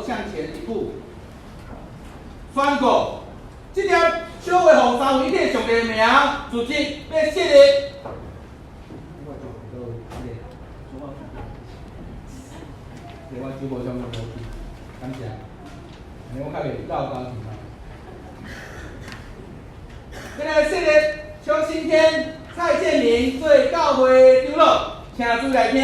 向前一步，宣告这条小会互三位一体上帝的名组织要设立。我主无相关无去，感谢。安尼我较袂绕高兴嘛。今日设立邱新天、蔡建明做教会长老，请注意来听。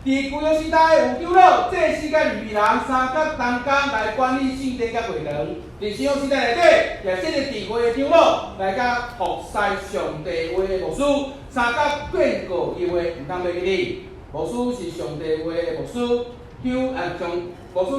伫旧约时代有长老、祭司甲利未人三角同工来管理圣殿甲会堂。伫新约时代内底，也设立智慧的长老来甲服侍上帝话的牧师，三角劝告伊话，毋通袂记哩。牧师是上帝话的牧师。牧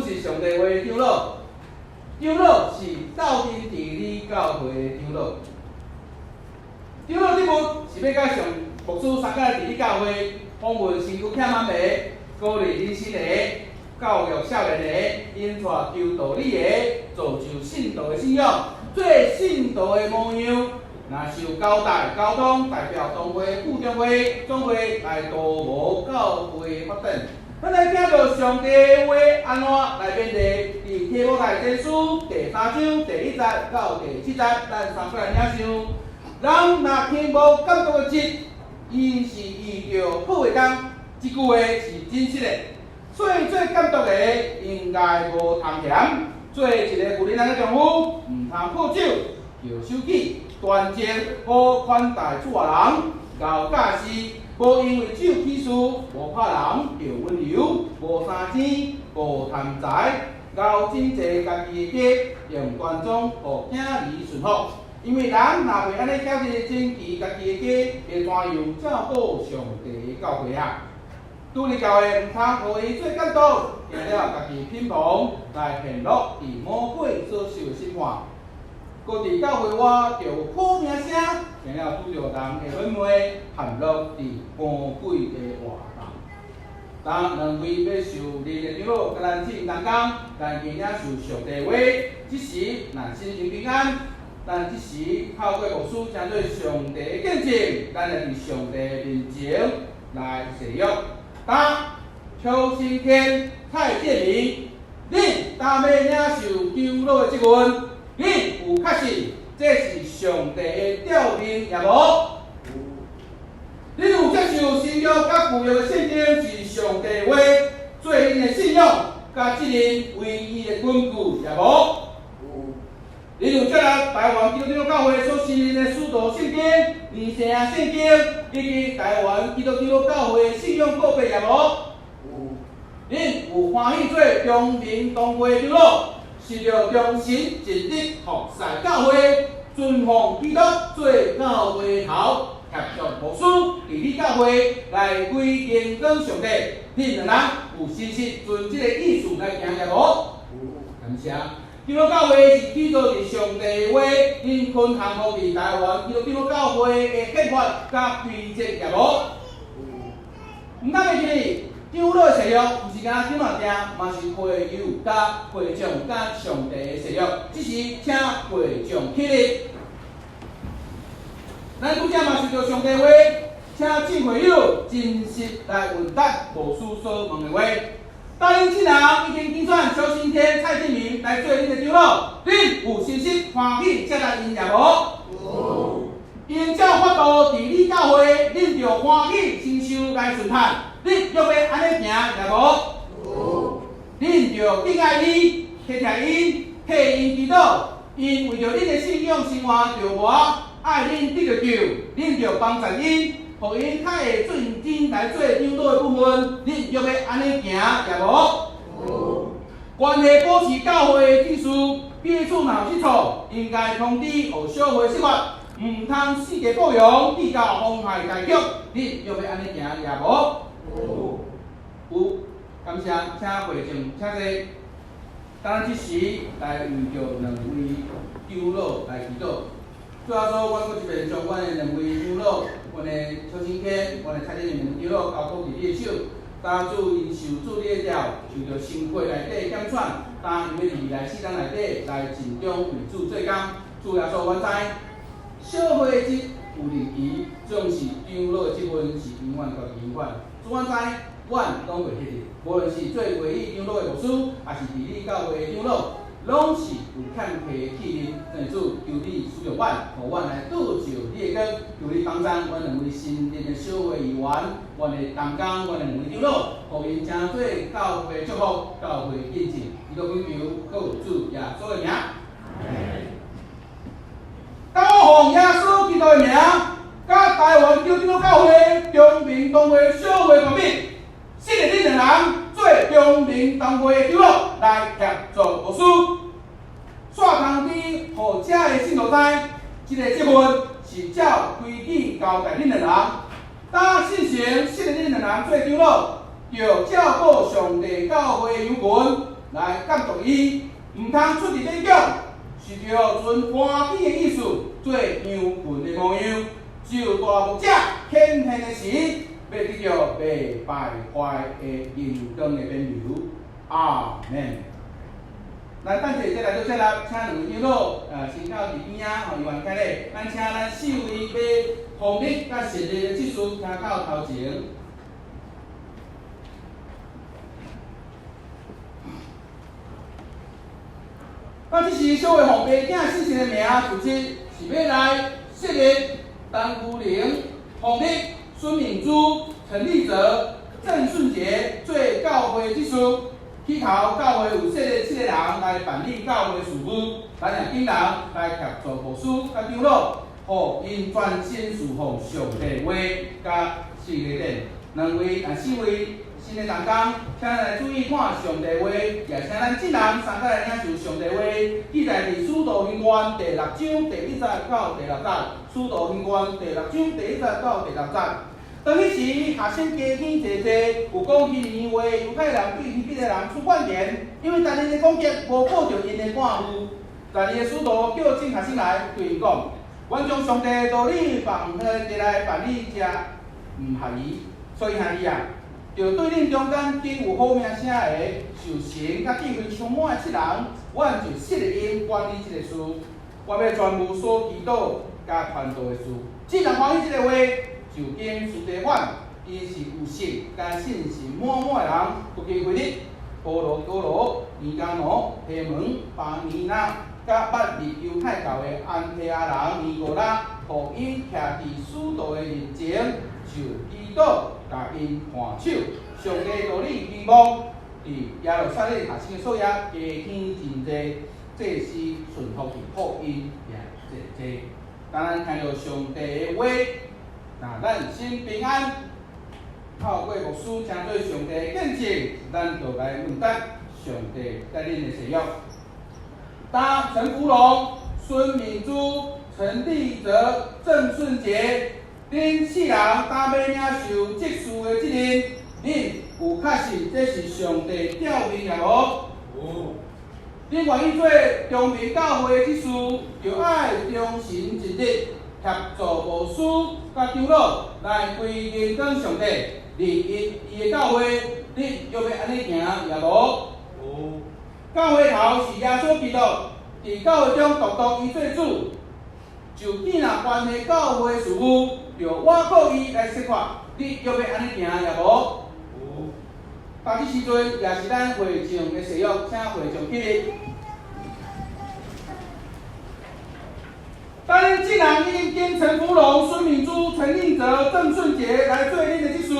师是上帝话的长老，长老是斗阵治理教会的长老。长老职务是要甲上牧师三角治理教会，访问身躯欠满的，鼓励人心的，教育少年的，引带求道理的，造就信徒的信仰，做信徒的模样。若受交代、交通代表同会、副中会、总会来导无教会发展。咱来听到上帝的话安怎来面对？伫提摩太前书第3章第1节到第7节，咱三过来领受。人若听无感动的节，伊是遇着好的工，这句话是真实的。所以做监督的应该无贪咸，做一个负责任的丈夫，毋通喝酒，要守己，端正，好款待厝外人，交教士。无因为酒起事，无拍人，要温柔，无三钱，无贪财，交整齐家己的家，用关中，互囝儿顺服。因为人若袂安尼晓得整齐家己的家，会怎样照顾上帝的教会啊？拄入教会毋通互伊做监督，行了家己偏旁，来陷落伫魔鬼所受的审判。搁伫教会外就有好名声，行了拄着人的粉骂，陷落伫魔鬼的活动。当两位要受利的长老，甲咱指引同工，咱去领受上帝话，即时咱心情平安。咱即时透过牧师称做上帝的见证，咱来伫上帝面前来使用。答邱新天、蔡建明，恁担要领受长老的职分？恁有确信这是上帝的调命也无？恁有接受新约甲旧约的圣经是上帝的话，做恁的信仰甲责任唯一的根据也无？恁有接纳台湾基督教教会所承认的使徒圣经、二圣啊圣经以及台湾基督教会的信仰告白也无？恁有欢喜做中民同会长老？是着忠心尽力服侍教会，尊奉基督做教会头，协助牧师治理教会，来归敬跟上帝。恁两人有真实遵这个意思来行也无？感谢。基督教会是基督伫上帝的话，恁昆行服伫台湾基督教会的宪法甲规则也无？毋通袂记哩。长老的誓约毋是敢长老定，嘛是会友甲会长甲上帝的誓约。只是请会长起立。咱拄则嘛是着上帝话，请众会友真实来问答牧师所问的话。答应这人已经竞选邱新天、蔡建明来做恁的长老，恁有信心欢喜接纳因也无？因照法度治理教会，恁着欢喜承受来顺叹。恁要安尼行也无？恁着敬爱伊，体贴因，替因祈祷。因为着恁的信仰生活着无爱恁得着救，恁着帮助因，互因较会认真来做长老的部分。恁要安尼行也无？关系保持教会的秩序，彼此若有失错，应该通知互小会生活，毋通四界报扬，比较妨害大局。恁要安尼行也无？有，感谢，请会长，请坐。当即时来为着两位长老来祈祷。最后说，阮阁一遍将阮的两位长老，阮的邱新天，阮的蔡建明长老交托伫你的手，当主因受主你的调，就着生活内底减选，当因要伫未来4天内底来尽忠为主做工。主耶稣，阮知，小会节有日期，总是长老的职分是永远到永远。主阮知。阮拢袂迄日，无论是做会议长老的牧师，还是治理教会的长老，拢是有欠缺的气力。真主求你使用阮，互阮来拄着你的光，求你帮助阮两位新任的小会议员，阮的同工，阮的两位长老，互因诚做教会的祝福，教会见证。基督祈求，靠主耶稣的名。当我奉耶稣基督的名，甲台湾基督教会中明东会小会团体，新的恁两人做中明东会的长老来协助牧师，煞通知互遮的信徒知，这个职分是照规矩交代恁两人。当信成新的恁两人做长老，就照顾上帝教会的羊群来监督伊，唔通出伫边讲。是着遵欢喜的意思，做羊群的模样，就大牧者显现的时，要得到被败坏的人光的边流。阿门。咱等者再来做接纳，请两位长老先到伫边仔吼，伊愿开咧，咱请咱四位要奉礼甲圣礼的职事，请到头前。这是小会红白囝四姓的名，就是是要来设立陈福玲、洪立、孙敏珠、陈立哲、郑顺杰做教会职事，起头教会有设立7个人来办理教会事务，咱两警人来协助牧师甲长老，互因专心侍奉上帝话甲四个点，4位。新的同工，请咱来注意看上帝话，也请咱这人三个来领受上帝话。记载伫《使徒行传》第6章第1节到第6节，《使徒行传》第6章第1节到第6节。当迄时，学生加添济济，有讲希利话，犹太人对希伯来人出怨言，因为但日的攻击无保着因的半负。但日的使徒叫进学生来，对因讲：阮将上帝道理放下来办理遮，唔合宜，所以兄弟啊。就对恁中间经有好名声的受神甲智慧充满的7人，阮就设立因管理这个事。我要全部所祈祷甲传道的事。既然欢喜这个话，就经斯地反，伊是有信甲信心满满的人，不经规律。保罗、尼加诺、提门、巴尼纳，甲捌入犹太教的安提阿人尼古拉，互因徛伫使徒的面前，就祈祷。甲因看手，上帝道理希望伫耶路撒冷学生的数额加添真济，这是顺服伫福音也济济。当咱听到上帝的话，那咱心平安。透过牧师请做上帝的见证，咱就来问答上帝带领的使用。当陈福龙、孙敏珠、陈立哲、郑顺杰。恁4人担要领受职事的责任，恁有确信这是上帝调命也无？有。恁愿意做中明教会的职事，就爱忠心尽力，协助牧师甲长老来归认跟上帝，利益伊的教会，恁要安尼行也无？有。教会头是耶稣基督，伫教会中独独伊做主，就既然关系教会事务。就我靠伊来说法，你要安尼行也无？有。到这时阵也是咱会众的誓约，请会众起立。当恁既然已经陈福龙、孙敏珠、陈立哲、郑顺杰来做恁的职事，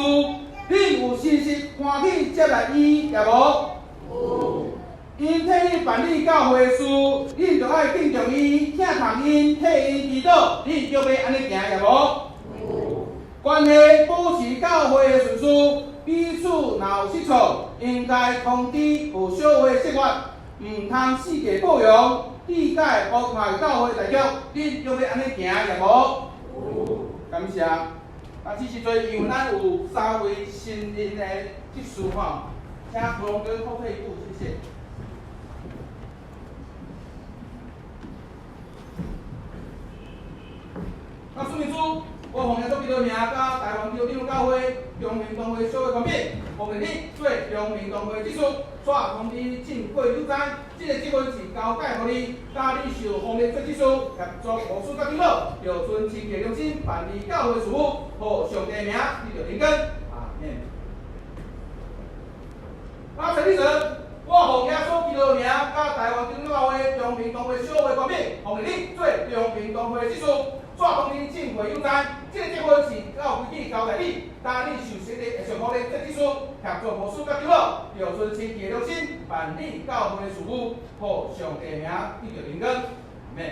恁有信心欢喜接纳伊也无？有。因替恁办理教会事，恁就爱敬重伊，听从因，替因祈祷，恁要安尼行也无？关系保持教会的顺序，彼此若有失错，应该通知有小会说法，唔通四界抱拥，理解破坏教会大局。恁要安尼行也无？有。感谢。这时阵，因为咱有3位新任的职事吼，请福龙哥后退一步，谢谢。那孙秘书。我奉耶稣基督名，甲台湾基督教会中明东会小会团体，奉你做中明东会职事，煞通知正过有知，这个职分是交界互你，甲你受奉的做职事，协助牧师甲长老，就存清洁良心办理教会事务，互上帝名你就灵根。阿门。那陈立成，我奉耶稣基督的名，甲台湾长老会、中平同会小会官兵，奉你做中平同会的秘书，抓通你进会有赞。这个结婚是照规矩交代你，当你受洗的上好的这技术，合作无私甲长老，要存清洁良心，办理教会的事务，互上帝名得到荣光。阿门。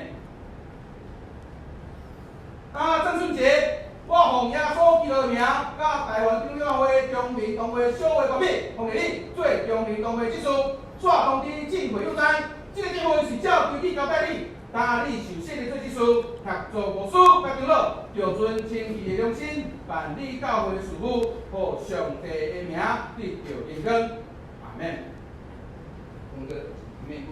郑春杰，我奉耶稣基督的名，甲台湾长老会、中平同会小会官兵，奉你做中平同会技术，抓通知进会有赞。这个结婚是照规矩交代你。当你受洗的做技术，合作无私甲长老，就存清气的良心，办理教会的事务，互上帝的名得到荣光。阿门。我们的面部。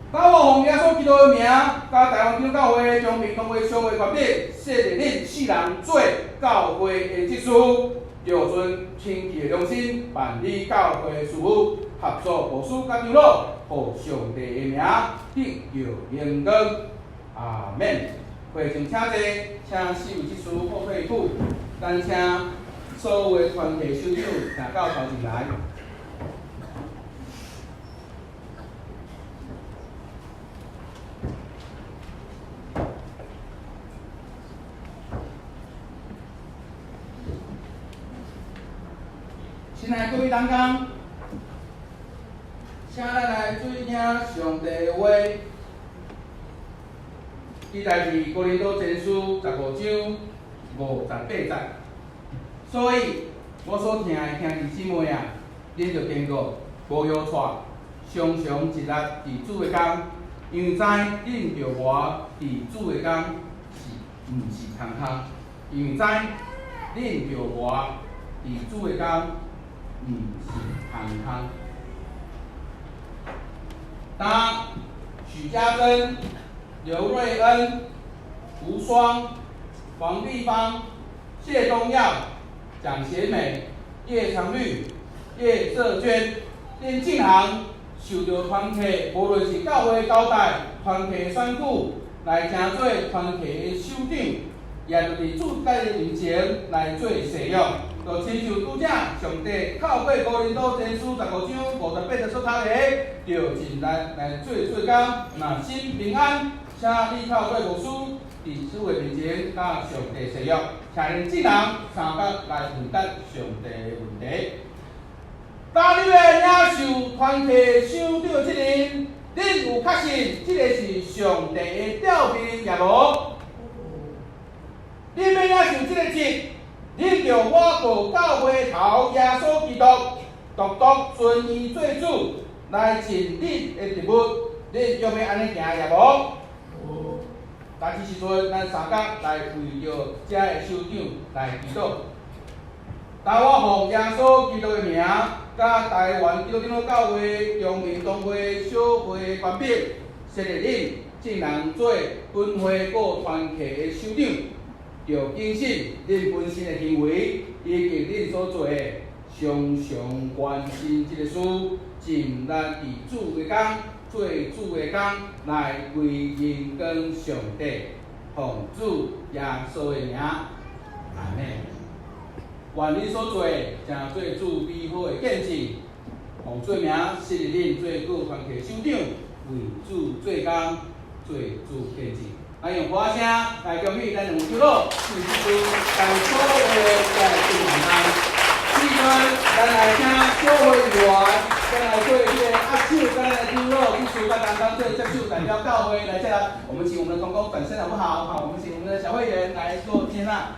我奉耶稣基督的名，甲台湾长教会、中平同会小会决定，设立恁四人做教会的技术。就存清气的良心，办理教会的事务，合作无私甲长老，互上帝的名得到荣光。阿门。会场请坐，请四位技师后退一步，咱请所有的团体首长行到头前来。亲爱各位同工，请咱来注意听上帝的话。记载是哥林多前书15章58节。所以，我所听的兄弟姊妹啊，恁着坚固，无摇错，常常一力伫主的工，因为知恁着活伫主的工是毋是空空，因为知恁着活伫主的工。毋是空空。当许家珍、刘瑞恩、吴双、黄丽芳、谢东耀、蒋贤美、叶长绿、叶瑟娟、林静航受到团体，无论是教会交代、团体选举来成做团体的首长，也就是主教的面前来做使用。就亲像拄则上帝透过哥林多前书15章58节所读的，就尽力来做工，若心平安，请你透过牧师伫主的面前，甲上帝使用，请恁众人参加来回答上帝的问题。当你要领受团体首长的责任，恁有确信这个是上帝的调兵也无？恁要领受这个职？恁着我国教会头耶稣基督，独独尊伊做主，来尽恁的职务。恁要要安尼行也无？大致时阵，咱三角来为着这个首长来祈祷。当我奉耶稣基督的名，甲台湾基督长老教会、中平同会小会官兵，设立恁众人做本会各团体的首长。要谨慎恁本身的行为，以及恁所做的，常常关心这个事，尽力伫主的工，做主的工，来为荣光上帝，奉主耶稣的名，阿门。愿恁所做的，成做主美好的见证，奉做名设立恁做各团体首长，为主做工，做主见证。咱用歌声来恭喜咱两位长老，四支书，但所有在进行中。此阵，咱来请小会员，咱来做这个握手，咱来长老、技术、甲同工做接手，代表教会来接纳。我们请我们的同工转身好不好？好，我们请我们的小会员来做接纳。